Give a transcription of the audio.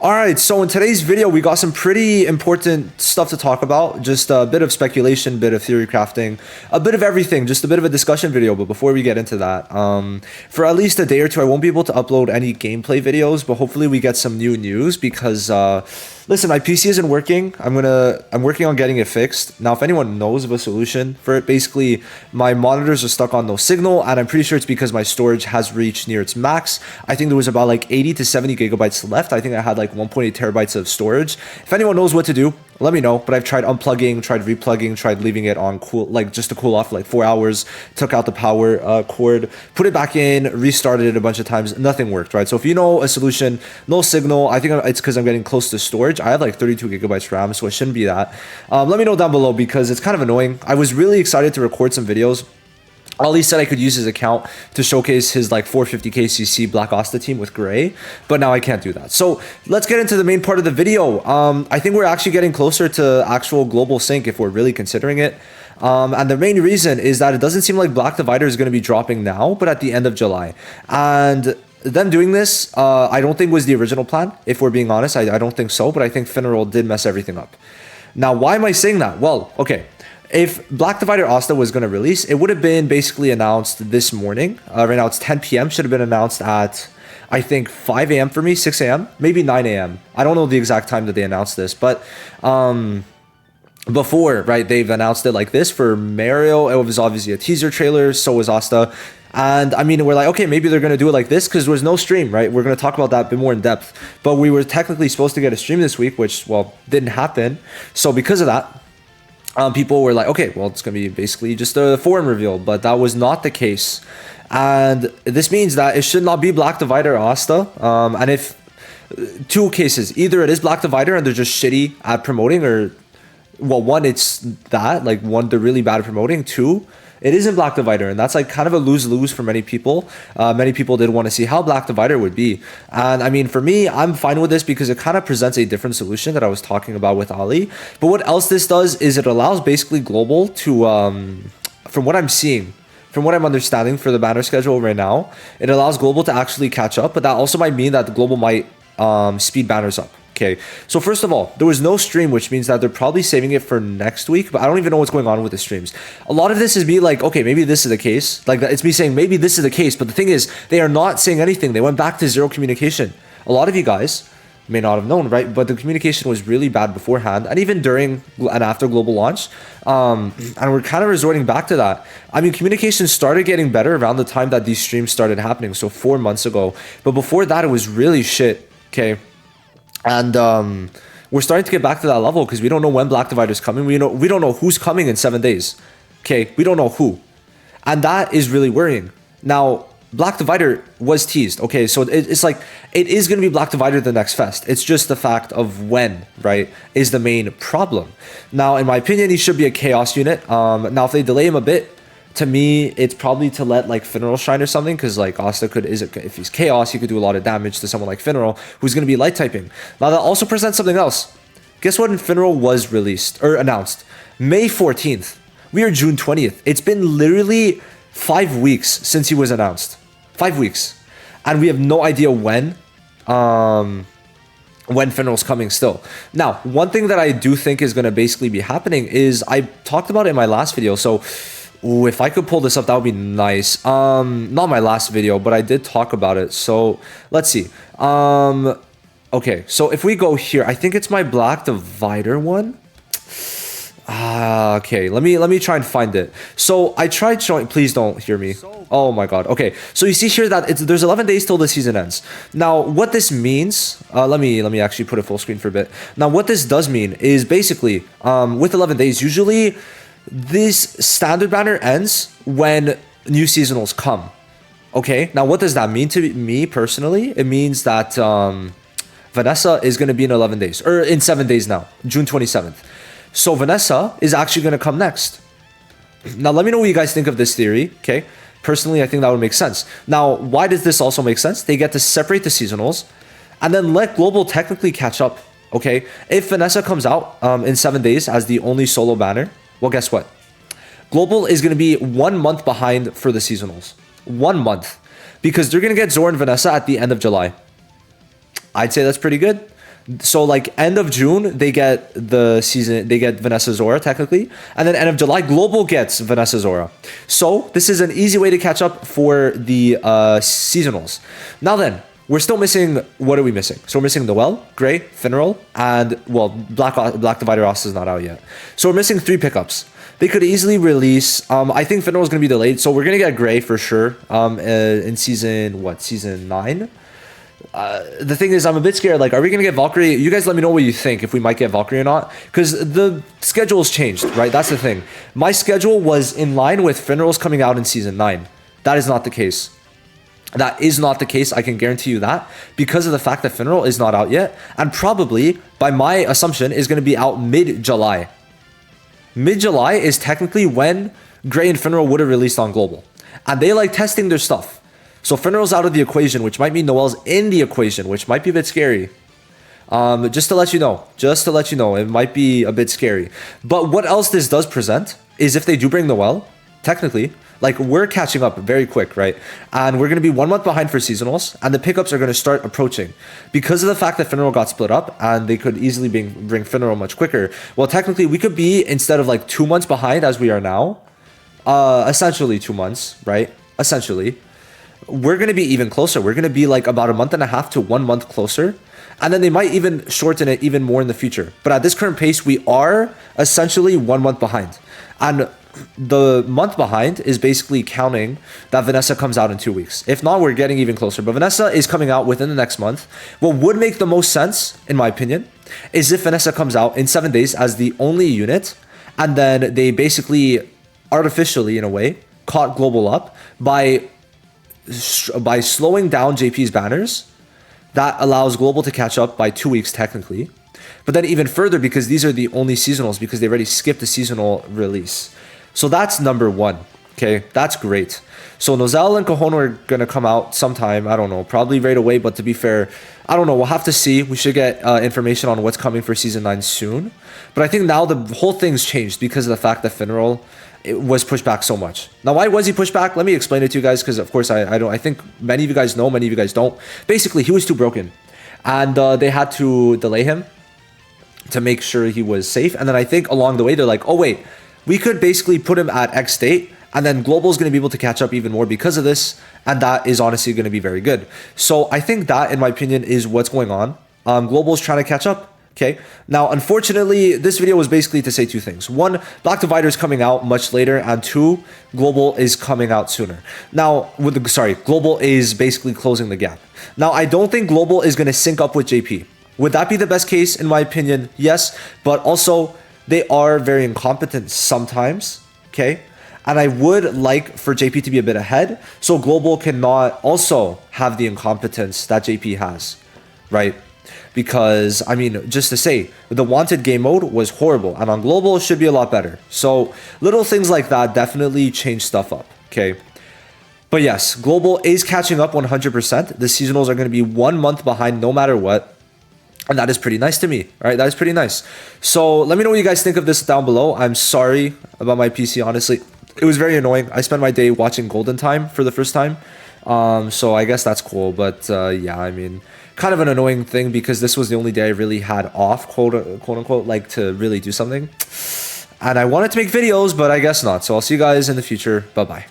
All right, so in today's video, we got some pretty important stuff to talk about. Just a bit of speculation, bit of theory crafting, a bit of everything, just a bit of a discussion video. But before we get into that, for at least a day or two, I won't be able to upload any gameplay videos, but hopefully we get some new news because, listen, my PC isn't working. I'm working on getting it fixed. Now, if anyone knows of a solution for it, basically my monitors are stuck on no signal, and I'm pretty sure it's because my storage has reached near its max. I think there was about like 80 to 70 gigabytes left. I think I had like 1.8 terabytes of storage. If anyone knows what to do, let me know. But I've tried unplugging, tried replugging, tried leaving it on cool, like just to cool off for like 4 hours, took out the power cord, put it back in, restarted it a bunch of times. Nothing worked, right? So if you know a solution, no signal, I think it's because I'm getting close to storage. I have like 32 gigabytes RAM, so it shouldn't be that. Let me know down below because it's kind of annoying. I was really excited to record some videos. Ali said I could use his account to showcase his like 450k CC Black Asta team with Gray, but now I can't do that. So let's get into the main part of the video. I think we're actually getting closer to actual global sync if we're really considering it. And the main reason is that it doesn't seem like Black Divider is going to be dropping now, but at the end of July. And them doing this, I don't think was the original plan. If we're being honest, I don't think so, but I think Finneral did mess everything up. Now, why am I saying that? Well, okay. If Black Divider Asta was going to release, it would have been basically announced this morning. Right now it's 10 p.m. Should have been announced at, I think, 5 a.m. for me, 6 a.m., maybe 9 a.m. I don't know the exact time that they announced this, but before, right, they've announced it like this. For Mario, it was obviously a teaser trailer, so was Asta. And I mean, we're like, okay, maybe they're going to do it like this because there was no stream, right? We're going to talk about that a bit more in depth. But we were technically supposed to get a stream this week, which, well, didn't happen. So because of that, people were like, okay, well, it's going to be basically just a forum reveal, but that was not the case. And this means that it should not be Black Divider or Asta. And if two cases, either it is Black Divider and they're just shitty at promoting, or, well, one, it's that, like, one, they're really bad at promoting. Two, it isn't Black Divider, and that's like kind of a lose-lose for many people. Many people did want to see how Black Divider would be. And I mean, for me, I'm fine with this because it kind of presents a different solution that I was talking about with Ali. But what else this does is it allows basically Global to, from what I'm seeing, from what I'm understanding for the banner schedule right now, it allows Global to actually catch up, but that also might mean that the Global might speed banners up. Okay, so first of all, there was no stream, which means that they're probably saving it for next week, but I don't even know what's going on with the streams. A lot of this is me like, okay, maybe this is the case. Like, it's me saying maybe this is the case, but the thing is, they are not saying anything. They went back to zero communication. A lot of you guys may not have known, right? But the communication was really bad beforehand and even during and after global launch. And we're kind of resorting back to that. I mean, communication started getting better around the time that these streams started happening, so 4 months ago. But before that, it was really shit, okay? And we're starting to get back to that level because we don't know when Black Divider is coming. We don't know who's coming in 7 days. Okay, we don't know who, and that is really worrying. Now, Black Divider was teased. Okay, so it's like it is going to be Black Divider the next fest. It's just the fact of when, right, is the main problem. Now, in my opinion, he should be a chaos unit. Now, if they delay him a bit, to me, it's probably to let like Finneral shine or something, because like Asta if he's chaos, he could do a lot of damage to someone like Finneral, who's going to be light typing. Now that also presents something else. Guess what? Finneral was released or announced May 14th. We are June 20th. It's been literally 5 weeks since he was announced. 5 weeks, and we have no idea when Finneral's coming still. Now, one thing that I do think is going to basically be happening is I talked about it in my last video. So ooh, if I could pull this up, that would be nice. Not my last video, but I did talk about it. So let's see. Okay, so if we go here, I think it's my Black Divider one. Okay, let me try and find it. So I tried showing, please don't hear me. Oh my god. Okay, so you see here that there's 11 days till the season ends. Now, what this means, let me actually put it full screen for a bit. Now, what this does mean is basically, with 11 days, usually this standard banner ends when new seasonals come. Okay, now what does that mean to me personally? It means that Vanessa is going to be in 11 days, or in 7 days now, June 27th. So Vanessa is actually going to come next. Now, let me know what you guys think of this theory, okay? Personally, I think that would make sense. Now, why does this also make sense? They get to separate the seasonals and then let Global technically catch up, okay? If Vanessa comes out in 7 days as the only solo banner, well, guess what? Global is going to be 1 month behind for the seasonals. 1 month. Because they're going to get Zora and Vanessa at the end of July. I'd say that's pretty good. So like end of June, they get they get Vanessa Zora technically, and then end of July, Global gets Vanessa Zora. So this is an easy way to catch up for the seasonals. Now then, we're still missing. What are we missing? So we're missing Noelle, Gray, Finral, and well, Black Divider Asta is not out yet. So we're missing 3 pickups. They could easily release. I think Finral is going to be delayed, so we're going to get Gray for sure. In season 9. The thing is, I'm a bit scared. Like, are we gonna get Valkyrie? You guys let me know what you think, if we might get Valkyrie or not, because the schedule's changed, right? That's the thing. My schedule was in line with Finral's coming out in season 9. That is not the case. That is not the case. I can guarantee you that, because of the fact that Finral is not out yet, and probably, by my assumption, is going to be out mid-July. Mid-July is technically when Gray and Finral would have released on Global, and they like testing their stuff. So Finral's out of the equation, which might mean Noelle's in the equation, which might be a bit scary. Just to let you know, it might be a bit scary. But what else this does present is if they do bring Noelle, technically, like we're catching up very quick, right? And we're going to be 1 month behind for seasonals, and the pickups are going to start approaching. Because of the fact that Finral got split up, and they could easily bring Finral much quicker, well, technically, we could be, instead of like 2 months behind as we are now, essentially 2 months, right? Essentially. We're going to be even closer. We're going to be like about a month and a half to 1 month closer. And then they might even shorten it even more in the future. But at this current pace, we are essentially 1 month behind. And the month behind is basically counting that Vanessa comes out in 2 weeks. If not, we're getting even closer. But Vanessa is coming out within the next month. What would make the most sense, in my opinion, is if Vanessa comes out in 7 days as the only unit. And then they basically artificially, in a way, caught Global up by slowing down JP's banners. That allows Global to catch up by 2 weeks technically, but then even further, because these are the only seasonals, because they already skipped the seasonal release. So that's number 1. Okay, that's great. So Nozel and Cajon are gonna come out sometime, I don't know, probably right away, but to be fair, I don't know, we'll have to see. We should get information on what's coming for season 9 soon. But I think now the whole thing's changed because of the fact that Finral, it was pushed back so much. Now, why was he pushed back? Let me explain it to you guys, because of course I think many of you guys know, many of you guys don't. Basically, he was too broken, and they had to delay him to make sure he was safe. And then I think along the way they're like, oh wait, we could basically put him at X state, and then Global's going to be able to catch up even more because of this, and that is honestly going to be very good. So I think that, in my opinion, is what's going on. Global's trying to catch up. Okay, now unfortunately, this video was basically to say 2 things. 1, Black Divider is coming out much later, and 2, Global is coming out sooner. Now, Global is basically closing the gap. Now, I don't think Global is going to sync up with JP. Would that be the best case? In my opinion, yes, but also they are very incompetent sometimes, okay? And I would like for JP to be a bit ahead, so Global cannot also have the incompetence that JP has, right? Because, I mean, just to say, the wanted game mode was horrible, and on Global it should be a lot better. So little things like that definitely change stuff up, okay? But yes, Global is catching up 100%. The seasonals are going to be 1 month behind no matter what. And that is pretty nice to me, right? That is pretty nice. So let me know what you guys think of this down below. I'm sorry about my PC, honestly. It was very annoying. I spent my day watching Golden Time for the first time. So I guess that's cool. But yeah, I mean, kind of an annoying thing, because this was the only day I really had off, quote unquote, like to really do something. And I wanted to make videos, but I guess not. So I'll see you guys in the future. Bye-bye.